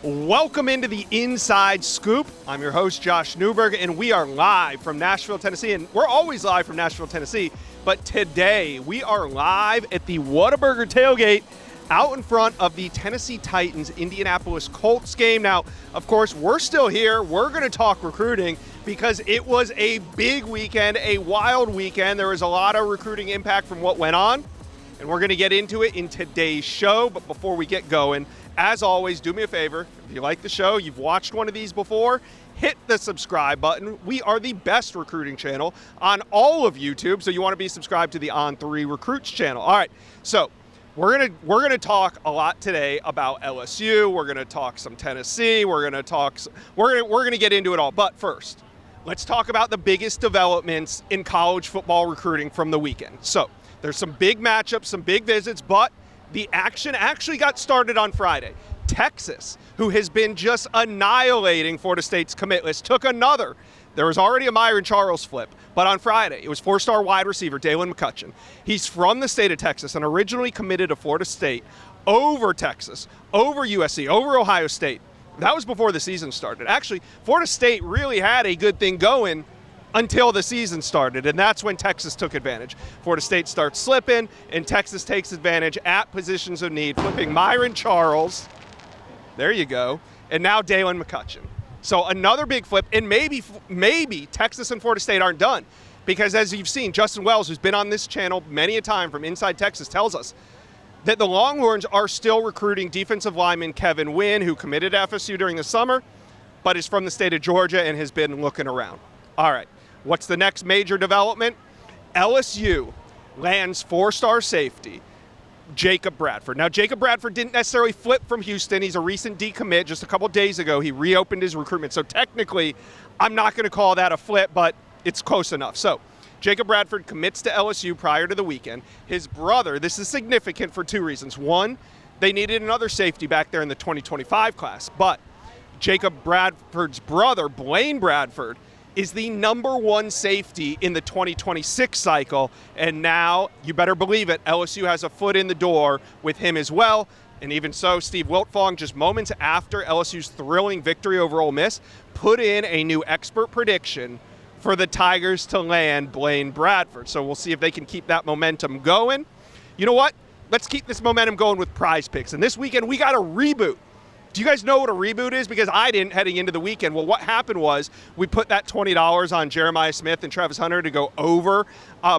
Welcome into the Inside Scoop. I'm your host, Josh Newberg, and we are live from Nashville, Tennessee. And we're always live from Nashville, Tennessee. But today, we are live at the Whataburger tailgate out in front of the Tennessee Titans Indianapolis Colts game. Now, of course, we're still here. We're going to talk recruiting because it was a big weekend, a wild weekend. There was a lot of recruiting impact from what went on, and we're going to get into it in today's show. But before we get going, as always, do me a favor. If you like the show, you've watched one of these before, hit the subscribe button. We are the best recruiting channel on all of YouTube, so you want to be subscribed to the On3 Recruits channel. All right, so we're gonna talk a lot today about LSU. We're gonna talk some Tennessee. We're gonna get into it all. But first, let's talk about the biggest developments in college football recruiting from the weekend. So there's some big matchups, some big visits, but the action actually got started on Friday. Texas, who has been just annihilating Florida State's commit list, took another. There was already a Myron Charles flip, but on Friday, it was four-star wide receiver Dalen McCutcheon. He's from the state of Texas and originally committed to Florida State over Texas, over USC, over Ohio State. That was before the season started. Actually, Florida State really had a good thing going until the season started, and that's when Texas took advantage. Florida State starts slipping, and Texas takes advantage at positions of need, flipping Myron Charles. There you go. And now Dalen McCutcheon. So another big flip, and maybe Texas and Florida State aren't done, because as you've seen, Justin Wells, who's been on this channel many a time from Inside Texas, tells us that the Longhorns are still recruiting defensive lineman Kevin Wynn, who committed to FSU during the summer, but is from the state of Georgia and has been looking around. All right. What's the next major development? LSU lands four-star safety Jacob Bradford. Now, Jacob Bradford didn't necessarily flip from Houston. He's a recent decommit. Just a couple days ago, he reopened his recruitment. So technically, I'm not going to call that a flip, but it's close enough. So Jacob Bradford commits to LSU prior to the weekend. His brother, this is significant for two reasons. One, they needed another safety back there in the 2025 class. But Jacob Bradford's brother, Blaine Bradford, is the number one safety in the 2026 cycle, and now, you better believe it, LSU has a foot in the door with him as well. And even so, Steve Wiltfong, just moments after LSU's thrilling victory over Ole Miss, put in a new expert prediction for the Tigers to land Blaine Bradford. So we'll see if they can keep that momentum going. You know what? Let's keep this momentum going with Prize Picks. And this weekend, we got a reboot. Do you guys know what a reboot is? Because I didn't heading into the weekend. Well, what happened was we put that $20 on Jeremiah Smith and Travis Hunter to go over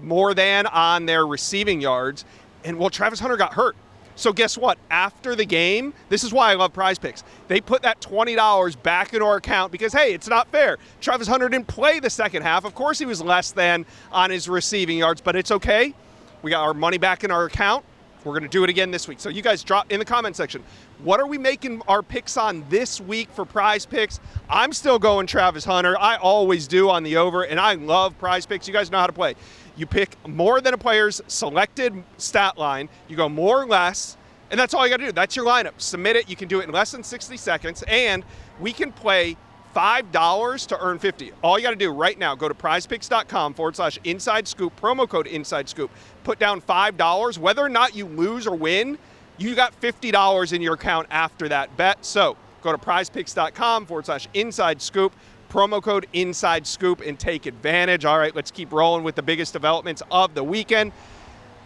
more than on their receiving yards. And, well, Travis Hunter got hurt. So guess what? After the game, this is why I love Prize Picks. They put that $20 back into our account because, hey, it's not fair. Travis Hunter didn't play the second half. Of course he was less than on his receiving yards, but it's okay. We got our money back in our account. We're going to do it again this week. So you guys drop in the comment section, what are we making our picks on this week for Prize Picks? I'm still going Travis Hunter. I always do on the over, and I love Prize Picks. You guys know how to play. You pick more than a player's selected stat line. You go more or less, and that's all you got to do. That's your lineup. Submit it. You can do it in less than 60 seconds, and we can play $5 to earn $50. All you got to do right now, go to prizepicks.com/inside scoop, promo code inside scoop. Put down $5. Whether or not you lose or win, you got $50 in your account after that bet. So go to prizepicks.com/inside scoop, promo code inside scoop, and take advantage. All right, let's keep rolling with the biggest developments of the weekend.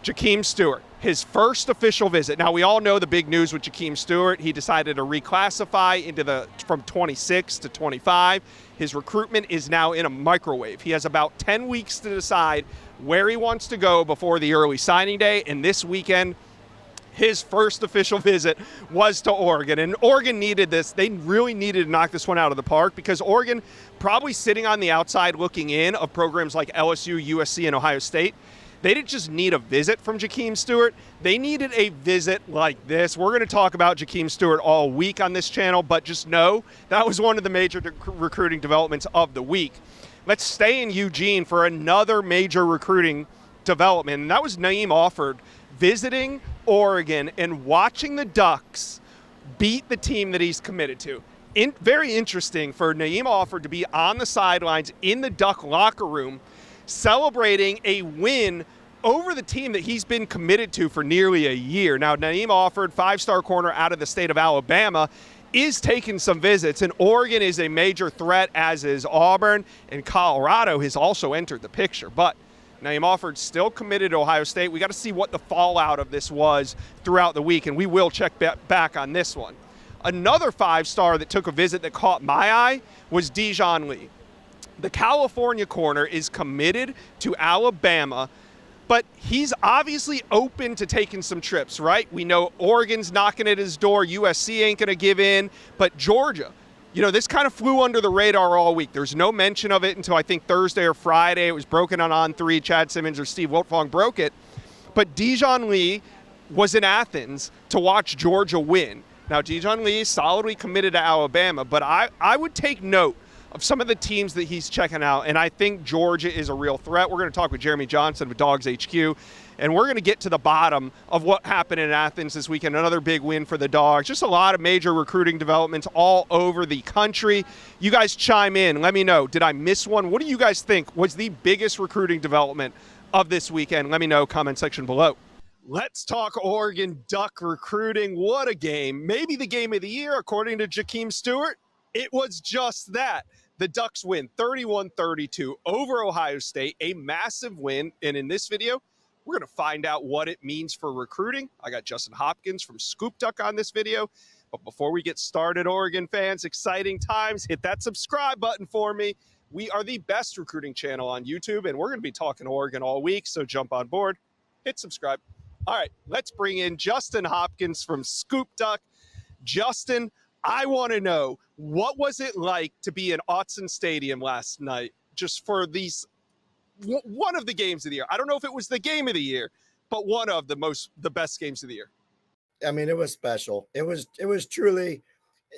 Jakeem Stewart, his first official visit. Now, we all know the big news with Jakeem Stewart. He decided to reclassify from 26 to 25. His recruitment is now in a microwave. He has about 10 weeks to decide where he wants to go before the early signing day. And this weekend, his first official visit was to Oregon. And Oregon needed this. They really needed to knock this one out of the park because Oregon, probably sitting on the outside looking in of programs like LSU, USC, and Ohio State, they didn't just need a visit from Jakeem Stewart. They needed a visit like this. We're going to talk about Jakeem Stewart all week on this channel, but just know that was one of the major recruiting developments of the week. Let's stay in Eugene for another major recruiting development, and that was Naeem Offord visiting Oregon and watching the Ducks beat the team that he's committed to. Very interesting for Naeem Offord to be on the sidelines in the Duck locker room celebrating a win over the team that he's been committed to for nearly a year. Now, Naeem Offord, five-star corner out of the state of Alabama, is taking some visits, and Oregon is a major threat, as is Auburn, and Colorado has also entered the picture. But Naeem Offord's still committed to Ohio State. We got to see what the fallout of this was throughout the week, and we will check back on this one. Another five-star that took a visit that caught my eye was Dijon Lee. The California corner is committed to Alabama, but he's obviously open to taking some trips, right? We know Oregon's knocking at his door. USC ain't going to give in. But Georgia, this kind of flew under the radar all week. There's no mention of it until I think Thursday or Friday. It was broken on 3. Chad Simmons or Steve Wiltfong broke it. But Dijon Lee was in Athens to watch Georgia win. Now, Dijon Lee is solidly committed to Alabama, but I would take note of some of the teams that he's checking out, and I think Georgia is a real threat. We're going to talk with Jeremy Johnson with Dogs HQ, and we're going to get to the bottom of what happened in Athens this weekend. Another big win for the Dogs. Just a lot of major recruiting developments all over the country. You guys chime in. Let me know. Did I miss one? What do you guys think was the biggest recruiting development of this weekend? Let me know. Comment section below. Let's talk Oregon Duck recruiting. What a game. Maybe the game of the year, according to Jakeem Stewart. It was just that. The Ducks win 31-32 over Ohio State, a massive win. And in this video, we're going to find out what it means for recruiting. I got Justin Hopkins from Scoop Duck on this video. But before we get started, Oregon fans, exciting times. Hit that subscribe button for me. We are the best recruiting channel on YouTube, and we're going to be talking Oregon all week. So jump on board, hit subscribe. All right, let's bring in Justin Hopkins from Scoop Duck. Justin, I want to know, what was it like to be in Autzen Stadium last night, just for one of the games of the year? I don't know if it was the game of the year, but one of the best games of the year. I mean, it was special. It was truly,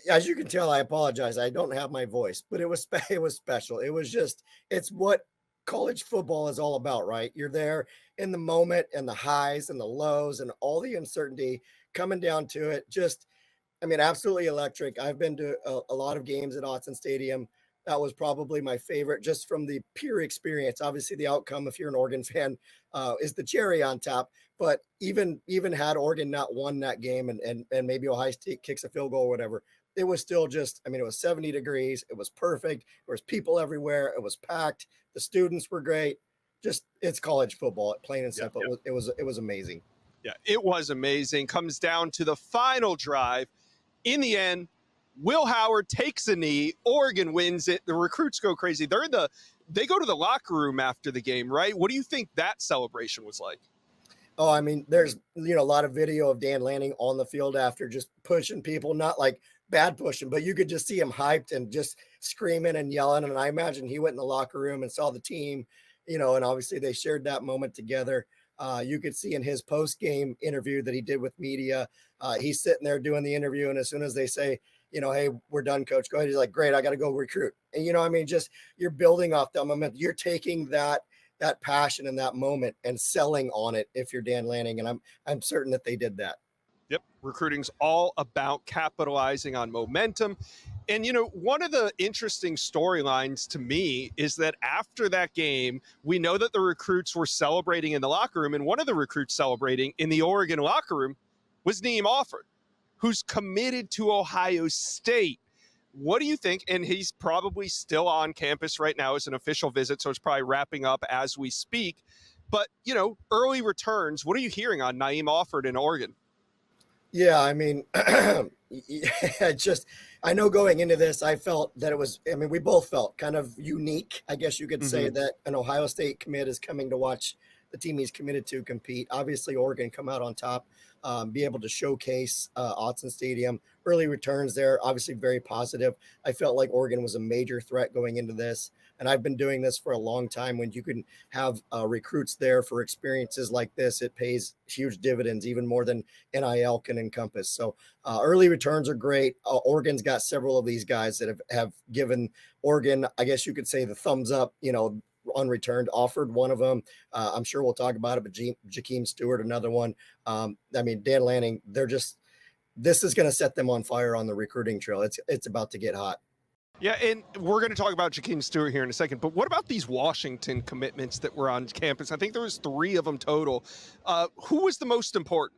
as you can tell, I apologize. I don't have my voice, but it was special. It's what college football is all about, right? You're there in the moment and the highs and the lows and all the uncertainty coming down to it. Absolutely electric. I've been to a lot of games at Autzen Stadium. That was probably my favorite, just from the pure experience. Obviously, the outcome, if you're an Oregon fan, is the cherry on top. But even had Oregon not won that game and maybe Ohio State kicks a field goal or whatever, it was still just, it was 70 degrees. It was perfect. There was people everywhere. It was packed. The students were great. It's college football, plain and simple. Yeah. It was amazing. Yeah, it was amazing. Comes down to the final drive. In the end, Will Howard takes a knee. Oregon wins it. The recruits go crazy. They go to the locker room after the game, right? What do you think that celebration was like? Oh, there's a lot of video of Dan Lanning on the field after, just pushing people, not like bad pushing, but you could just see him hyped and just screaming and yelling. And I imagine he went in the locker room and saw the team, and obviously they shared that moment together. You could see in his post-game interview that he did with media, he's sitting there doing the interview, and as soon as they say, hey, we're done, coach, go ahead, he's like, great, I got to go recruit. And just you're building off that momentum. You're taking that passion in that moment and selling on it if you're Dan Lanning, and I'm certain that they did that. Yep, recruiting's all about capitalizing on momentum. And, one of the interesting storylines to me is that after that game, we know that the recruits were celebrating in the locker room, and one of the recruits celebrating in the Oregon locker room was Naeem Offord, who's committed to Ohio State. What do you think? And he's probably still on campus right now as an official visit, so it's probably wrapping up as we speak. But, early returns, what are you hearing on Naeem Offord in Oregon? Yeah, I know going into this, I felt that it was, we both felt kind of unique. I guess you could say that an Ohio State commit is coming to watch the team he's committed to compete. Obviously, Oregon come out on top, be able to showcase Autzen Stadium. Early returns there, obviously very positive. I felt like Oregon was a major threat going into this. And I've been doing this for a long time. When you can have recruits there for experiences like this, it pays huge dividends, even more than NIL can encompass. So early returns are great. Oregon's got several of these guys that have given Oregon, I guess you could say, the thumbs up, unreturned. Offered one of them. I'm sure we'll talk about it, but Jakeem Stewart, another one. Dan Lanning, this is going to set them on fire on the recruiting trail. It's about to get hot. Yeah, and we're going to talk about Jakeem Stewart here in a second, but what about these Washington commitments that were on campus? I think there was 3 of them total. Who was the most important?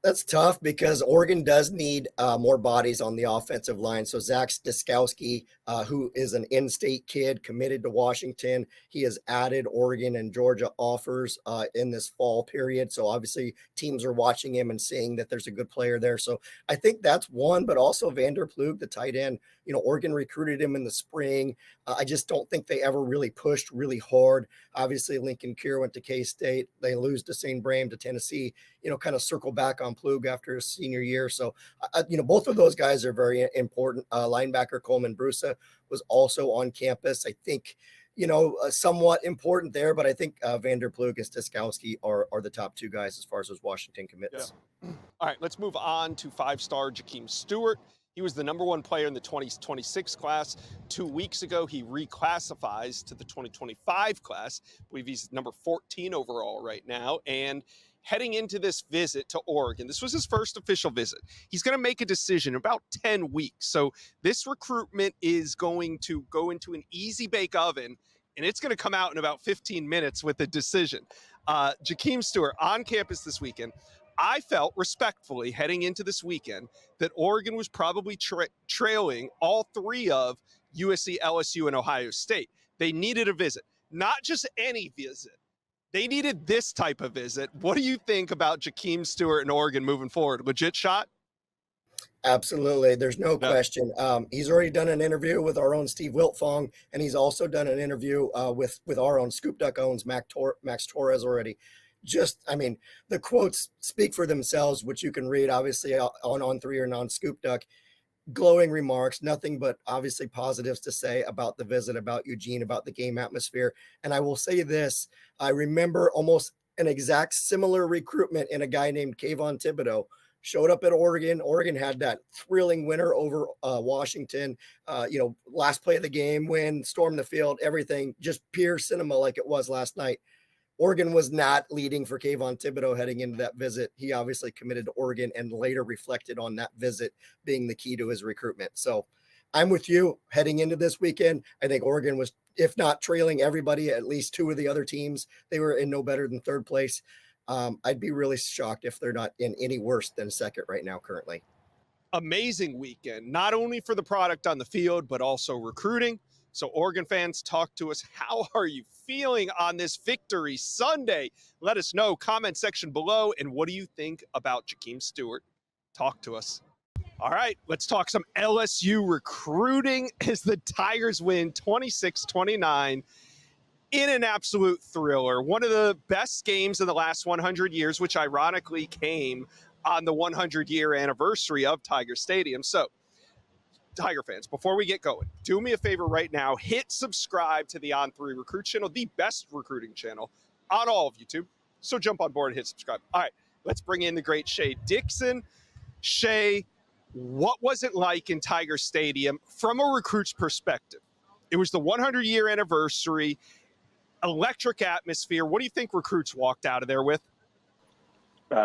That's tough because Oregon does need more bodies on the offensive line. So Zach Stiskowski, who is an in-state kid committed to Washington, he has added Oregon and Georgia offers in this fall period. So obviously teams are watching him and seeing that there's a good player there. So I think that's one, but also Vander Plug, the tight end. Oregon recruited him in the spring. I just don't think they ever really pushed really hard. Obviously, Lincoln Kier went to K-State. They lose to St. Braham to Tennessee. Kind of circle back on Plug after his senior year. So, both of those guys are very important. Linebacker Coleman Brusa was also on campus. I think, somewhat important there, but I think Vander Plug and Stiskowski are the top two guys as far as those Washington commits. Yeah. All right, let's move on to five-star Jakeem Stewart. He was the number one player in the 2026 class. 2 weeks ago, he reclassifies to the 2025 class. I believe he's number 14 overall right now. And heading into this visit to Oregon, this was his first official visit. He's going to make a decision in about 10 weeks. So this recruitment is going to go into an easy bake oven, and it's going to come out in about 15 minutes with a decision. Jakeem Stewart on campus this weekend. I felt respectfully heading into this weekend that Oregon was probably trailing all three of USC, LSU, and Ohio State. They needed a visit, not just any visit. They needed this type of visit. What do you think about Jakeem Stewart and Oregon moving forward? Legit shot? Absolutely. There's no question. He's already done an interview with our own Steve Wiltfong, and he's also done an interview with our own Scoop Duck owns Max Torres already. The quotes speak for themselves, which you can read obviously on 3 or on Scoop Duck. Glowing remarks, nothing but obviously positives to say about the visit, about Eugene, about the game atmosphere. And I will say this, I remember almost an exact similar recruitment in a guy named Kayvon Thibodeau. Showed up at Oregon. Oregon had that thrilling winner over Washington. Last play of the game, win, storm the field, everything, just pure cinema like it was last night. Oregon was not leading for Kayvon Thibodeau heading into that visit. He obviously committed to Oregon and later reflected on that visit being the key to his recruitment. So I'm with you heading into this weekend. I think Oregon was, if not trailing everybody, at least two of the other teams. They were in no better than third place. I'd be really shocked if they're not in any worse than second right now currently. Amazing weekend, not only for the product on the field, but also recruiting. So Oregon fans, talk to us. How are you feeling on this victory Sunday? Let us know, comment section below. And what do you think about Jakeem Stewart? Talk to us. All right, let's talk some LSU recruiting as the Tigers win 26-29 in an absolute thriller. One of the best games of the last 100 years, which ironically came on the 100-year anniversary of Tiger Stadium. So, Tiger fans, before we get going, do me a favor right now. Hit subscribe to the On3 Recruit channel, the best recruiting channel on all of YouTube. So jump on board and hit subscribe. All right, let's bring in the great Shay Dixon. Shay, what was it like in Tiger Stadium from a recruit's perspective? It was the 100-year anniversary, electric atmosphere. What do you think recruits walked out of there with?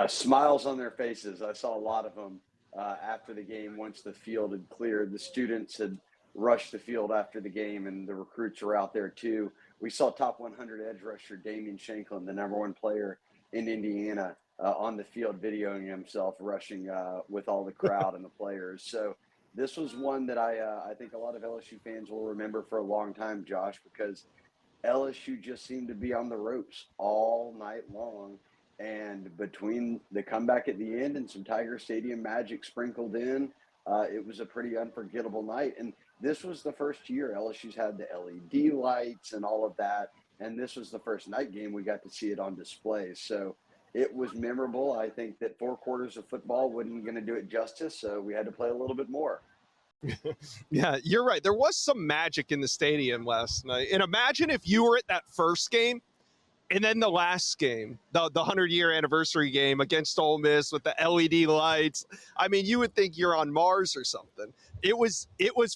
Smiles on their faces. I saw a lot of them. After the game, once the field had cleared, the students had rushed the field after the game, and the recruits were out there too. We saw top 100 edge rusher Damian Shanklin, the number one player in Indiana, on the field videoing himself rushing with all the crowd and the players. So this was one that I think a lot of LSU fans will remember for a long time, Josh, because LSU just seemed to be on the ropes all night long. And between the comeback at the end and some Tiger Stadium magic sprinkled in, it was a pretty unforgettable night. And this was the first year LSU's had the LED lights and all of that. And this was the first night game we got to see it on display. So it was memorable. I think that 4 quarters of football wasn't going to do it justice. So we had to play a little bit more. Yeah, you're right. There was some magic in the stadium last night. And imagine if you were at that first game and then the last game, the 100-year anniversary game against Ole Miss with the LED lights. I mean, you would think you're on Mars or something. It was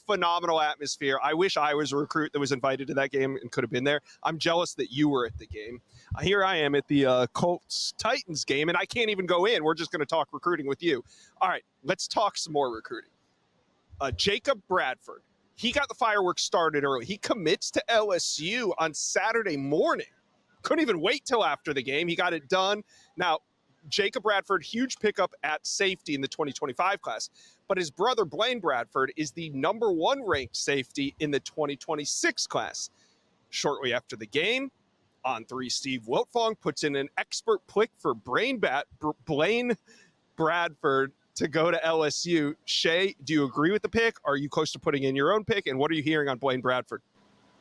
phenomenal atmosphere. I wish I was a recruit that was invited to that game and could have been there. I'm jealous that you were at the game. Here I am at the Colts-Titans game, and I can't even go in. We're just going to talk recruiting with you. All right, let's talk some more recruiting. Jacob Bradford, he got the fireworks started early. He commits to LSU on Saturday morning. Couldn't even wait till after the game. He got it done. Now, Jacob Bradford, huge pickup at safety in the 2025 class, but his brother Blaine Bradford is the #1 ranked safety in the 2026 class. Shortly after the game, On 3, Steve Wiltfong puts in an expert pick for Blaine Bradford to go to LSU. Shay, do you agree with the pick? Are you close to putting in your own pick? And what are you hearing on Blaine Bradford?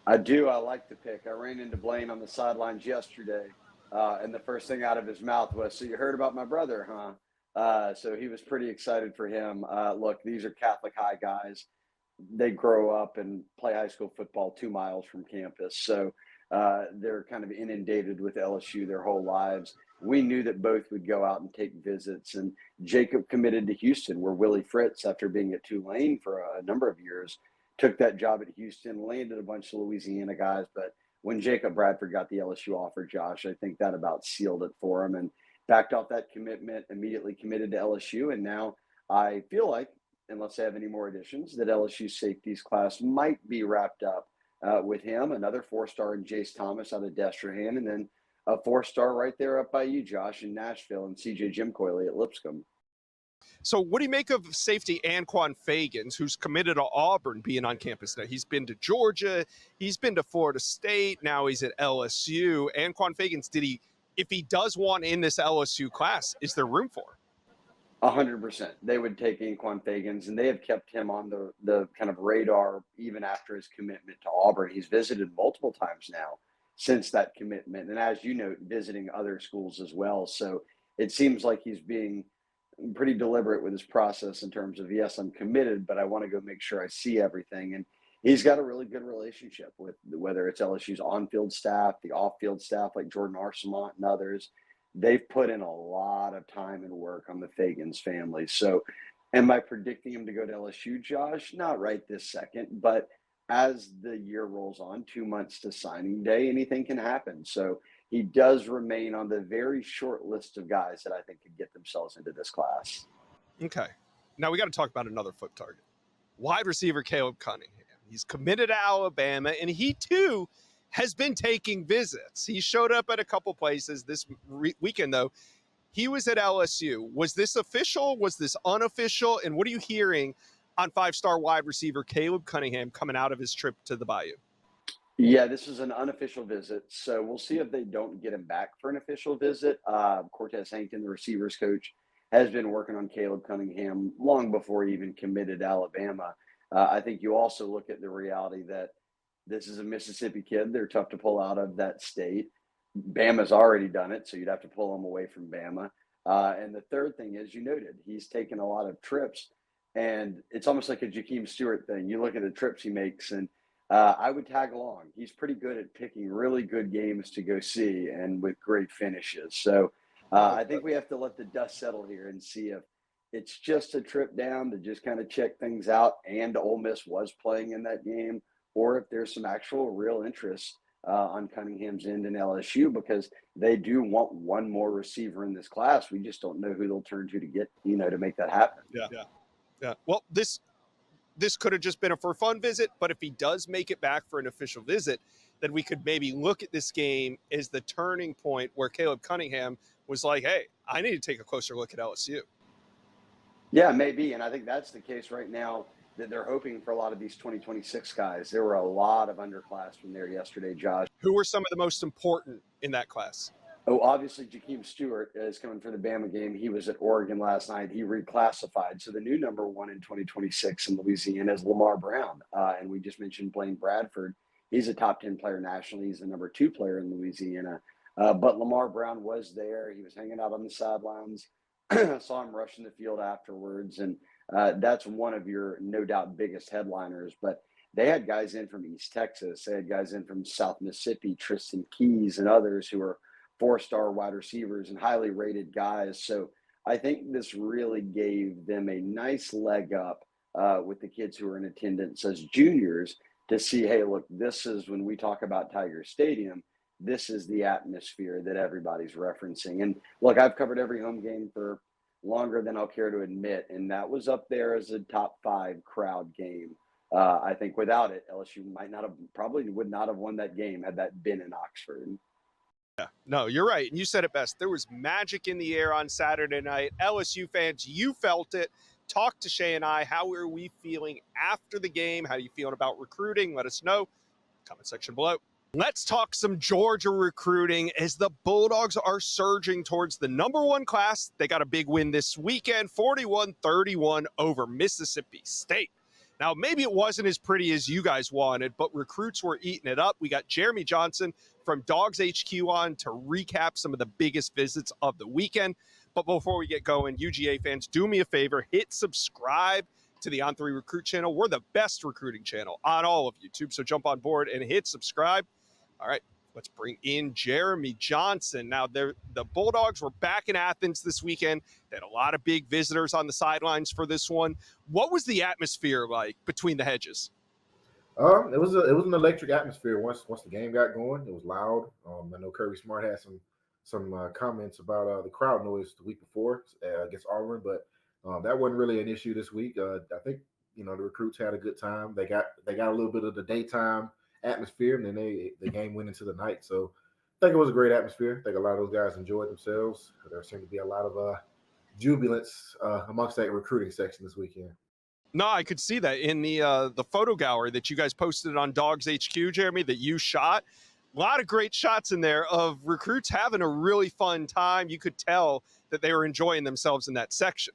I do. I like the pick. I ran into Blaine on the sidelines yesterday, and the first thing out of his mouth was, "So you heard about my brother, huh?" So he was pretty excited for him. Look, these are Catholic high guys. They grow up and play high school football 2 miles from campus. So they're kind of inundated with LSU their whole lives. We knew that both would go out and take visits. And Jacob committed to Houston, where Willie Fritz, after being at Tulane for a number of years, took that job at Houston, landed a bunch of Louisiana guys. But when Jacob Bradford got the LSU offer, Josh, I think that about sealed it for him and backed off that commitment, immediately committed to LSU. And now I feel like, unless they have any more additions, that LSU safeties class might be wrapped up with him. Another 4-star in Jace Thomas out of Destrehan, and then a 4-star right there up by you, Josh, in Nashville, and CJ Jim Coyley at Lipscomb. So what do you make of safety Anquan Fagans, who's committed to Auburn, being on campus now? He's been to Georgia, he's been to Florida State, now he's at LSU. Anquan Fagans, if he does want in this LSU class, is there room for him? 100%. They would take Anquan Fagans, and they have kept him on the kind of radar even after his commitment to Auburn. He's visited multiple times now since that commitment, and as you know, visiting other schools as well. So it seems like he's being pretty deliberate with his process in terms of, yes, I'm committed, but I want to go make sure I see everything. And he's got a really good relationship with whether it's LSU's on-field staff, the off-field staff like Jordan Arcemont and others. They've put in a lot of time and work on the Fagans family. So am I predicting him to go to LSU, Josh? Not right this second, but as the year rolls on, 2 months to signing day, anything can happen. So he does remain on the very short list of guys that I think could get themselves into this class. Okay. Now we got to talk about another flip target. Wide receiver Caleb Cunningham. He's committed to Alabama, and he too has been taking visits. He showed up at a couple places this weekend, though. He was at LSU. Was this official? Was this unofficial? And what are you hearing on 5-star wide receiver Caleb Cunningham coming out of his trip to the Bayou? Yeah, this is an unofficial visit, so we'll see if they don't get him back for an official visit. Cortez Hankton, the receivers coach, has been working on Caleb Cunningham long before he even committed to Alabama. I think you also look at the reality that this is a Mississippi kid. They're tough to pull out of that state. Bama's already done it, so you'd have to pull him away from Bama. And the third thing is, you noted, he's taken a lot of trips, and it's almost like a Jakeem Stewart thing. You look at the trips he makes, and I would tag along. He's pretty good at picking really good games to go see and with great finishes. So I think we have to let the dust settle here and see if it's just a trip down to just kind of check things out, and Ole Miss was playing in that game, or if there's some actual real interest on Cunningham's end in LSU, because they do want one more receiver in this class. We just don't know who they'll turn to get, to make that happen. Yeah. Well, this could have just been a for fun visit, but if he does make it back for an official visit, then we could maybe look at this game as the turning point where Caleb Cunningham was like, hey, I need to take a closer look at LSU. Yeah, maybe. And I think that's the case right now, that they're hoping for a lot of these 2026 guys. There were a lot of underclassmen there yesterday, Josh. Who were some of the most important in that class? Oh, obviously, Jakeem Stewart is coming for the Bama game. He was at Oregon last night. He reclassified. So the new #1 in 2026 in Louisiana is Lamar Brown. And we just mentioned Blaine Bradford. He's a top 10 player nationally. He's the #2 player in Louisiana. But Lamar Brown was there. He was hanging out on the sidelines. Saw him rushing the field afterwards. And that's one of your, no doubt, biggest headliners. But they had guys in from East Texas. They had guys in from South Mississippi, Tristan Keys and others who are 4-star wide receivers and highly rated guys. So I think this really gave them a nice leg up with the kids who are in attendance as juniors to see, hey, look, this is when we talk about Tiger Stadium, this is the atmosphere that everybody's referencing. And look, I've covered every home game for longer than I'll care to admit, and that was up there as a top 5 crowd game. I think without it, LSU probably would not have won that game had that been in Oxford. No, you're right. And you said it best. There was magic in the air on Saturday night. LSU fans, you felt it. Talk to Shay and I. How are we feeling after the game? How are you feeling about recruiting? Let us know. Comment section below. Let's talk some Georgia recruiting as the Bulldogs are surging towards the #1 class. They got a big win this weekend, 41-31 over Mississippi State. Now, maybe it wasn't as pretty as you guys wanted, but recruits were eating it up. We got Jeremy Johnson from Dogs HQ on to recap some of the biggest visits of the weekend. But before we get going, UGA fans, do me a favor, hit subscribe to the On3 Recruit channel. We're the best recruiting channel on all of YouTube, so jump on board and hit subscribe. All right, let's bring in Jeremy Johnson. Now, the Bulldogs were back in Athens this weekend. They had a lot of big visitors on the sidelines for this one. What was the atmosphere like between the hedges? It was an electric atmosphere once the game got going. It was loud. I know Kirby Smart had some comments about the crowd noise the week before against Auburn, but that wasn't really an issue this week. I think the recruits had a good time. They got a little bit of the daytime atmosphere, and then the game went into the night. So I think it was a great atmosphere. I think a lot of those guys enjoyed themselves. There seemed to be a lot of jubilance amongst that recruiting section this weekend. No, I could see that in the photo gallery that you guys posted on Dogs HQ, Jeremy, that you shot. A lot of great shots in there of recruits having a really fun time. You could tell that they were enjoying themselves in that section.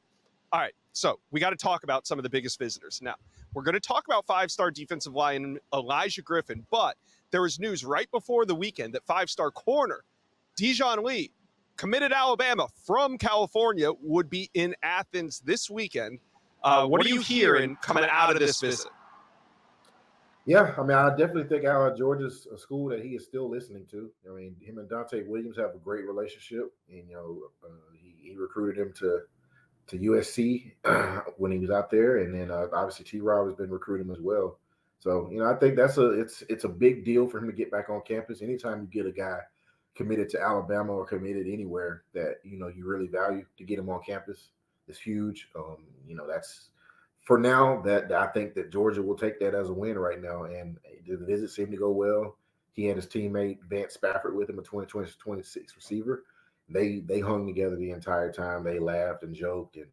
All right, so we got to talk about some of the biggest visitors. Now, we're going to talk about five-star defensive lineman Elijah Griffin, but there was news right before the weekend that five-star corner Dijon Lee, committed to Alabama from California, would be in Athens this weekend. What are you hearing coming out of this visit? Yeah, I mean, I definitely think Georgia's a school that he is still listening to. I mean, him and Dante Williams have a great relationship, and he recruited him to USC when he was out there, and then obviously T-Rob has been recruiting him as well. So I think it's a big deal for him to get back on campus. Anytime you get a guy committed to Alabama or committed anywhere that you really value, to get him on campus is huge. That's for now. That I think that Georgia will take that as a win right now, and the visit seemed to go well. He had his teammate Vance Spafford with him, a 2026 receiver. They hung together the entire time. They laughed and joked and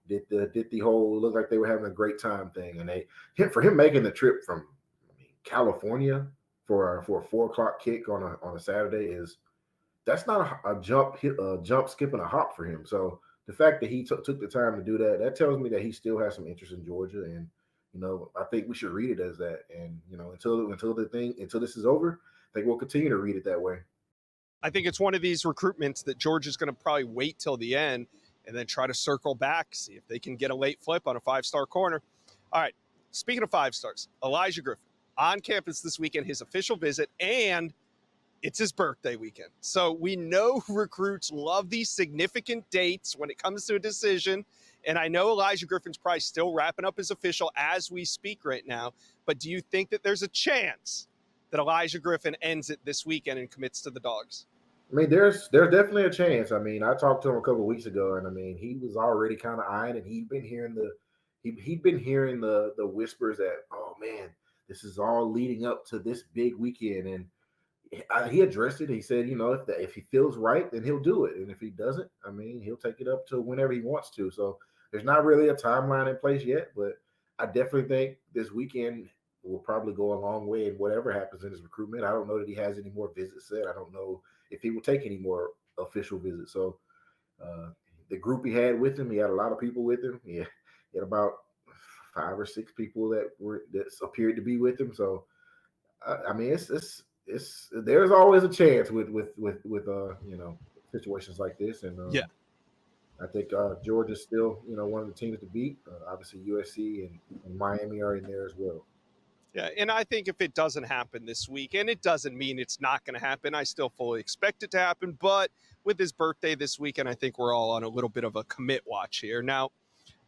did the whole look like they were having a great time thing. And for him making the trip from California for a 4:00 kick on a Saturday that's not a jump, skip, and a hop for him. So the fact that he took the time to do that tells me that he still has some interest in Georgia, and I think we should read it as that. And until this is over, I think we'll continue to read it that way. I think it's one of these recruitments that Georgia's going to probably wait till the end and then try to circle back, see if they can get a late flip on a five-star corner. All right, speaking of five stars, Elijah Griffin on campus this weekend, his official visit, and it's his birthday weekend. So we know recruits love these significant dates when it comes to a decision. And I know Elijah Griffin's probably still wrapping up his official as we speak right now. But do you think that there's a chance that Elijah Griffin ends it this weekend and commits to the Dogs? I mean, there's definitely a chance. I mean, I talked to him a couple of weeks ago, and I mean, he was already kind of eyeing, and he'd been hearing the whispers that, oh man, this is all leading up to this big weekend. And he addressed it. He said, if he feels right, then he'll do it, and if he doesn't, I mean, he'll take it up to whenever he wants to. So there's not really a timeline in place yet, but I definitely think this weekend will probably go a long way in whatever happens in his recruitment. I don't know that he has any more visits set. I don't know if he will take any more official visits. So the group he had with him, he had a lot of people with him. He had about 5 or 6 people that appeared to be with him. So I mean, it's there's always a chance with situations like this. And yeah, I think Georgia's still one of the teams to beat. Obviously USC and Miami are in there as well. Yeah, and I think if it doesn't happen this week, and it doesn't mean it's not going to happen, I still fully expect it to happen. But with his birthday this weekend, I think we're all on a little bit of a commit watch here. Now,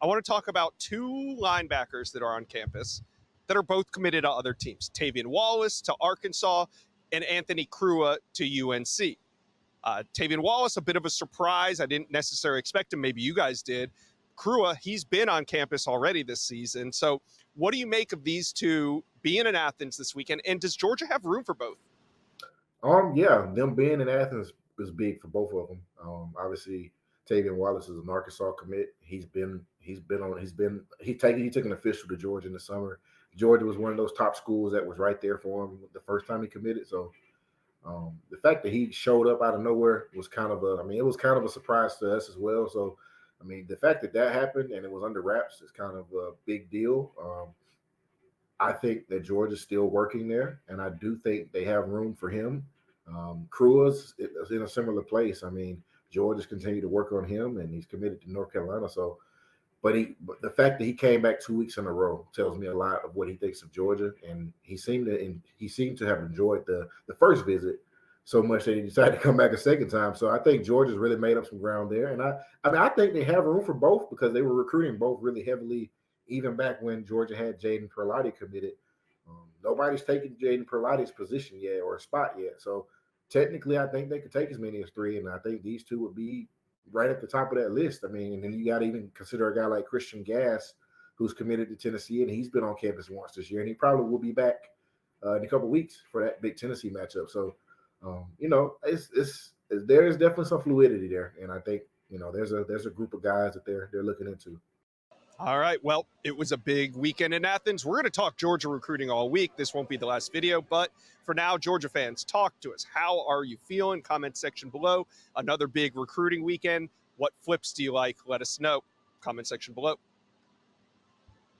I want to talk about 2 linebackers that are on campus that are both committed to other teams. Tavian Wallace to Arkansas and Anthony Crua to UNC. Tavian Wallace, a bit of a surprise. I didn't necessarily expect him. Maybe you guys did. Crua, he's been on campus already this season. So what do you make of these 2 being in Athens this weekend? And does Georgia have room for both? Yeah, them being in Athens is big for both of them. Obviously, Tavian Wallace is an Arkansas commit. He took an official to Georgia in the summer. Georgia was one of those top schools that was right there for him the first time he committed. So the fact that he showed up out of nowhere was it was kind of a surprise to us as well. So, I mean, the fact that that happened and it was under wraps is kind of a big deal. I think that Georgia's still working there, and I do think they have room for him. Cruz is in a similar place. I mean, Georgia's continued to work on him, and he's committed to North Carolina. So, but the fact that he came back 2 weeks in a row tells me a lot of what he thinks of Georgia, and he seemed to have enjoyed the first visit so much that he decided to come back a second time. So I think Georgia's really made up some ground there, and I think they have room for both because they were recruiting both really heavily even back when Georgia had Jaden Perlotti committed. Nobody's taken Jaden Perlotti's position yet or spot yet. So technically, I think they could take as many as three, and I think these two would be right at the top of that list. I mean, and then you got to even consider a guy like Christian Gass, who's committed to Tennessee, and he's been on campus once this year, and he probably will be back in a couple of weeks for that big Tennessee matchup. So, there is definitely some fluidity there, and I think there's a group of guys that they're looking into. All right. Well, it was a big weekend in Athens. We're going to talk Georgia recruiting all week. This won't be the last video, but for now, Georgia fans, talk to us. How are you feeling? Comment section below. Another big recruiting weekend. What flips do you like? Let us know. Comment section below.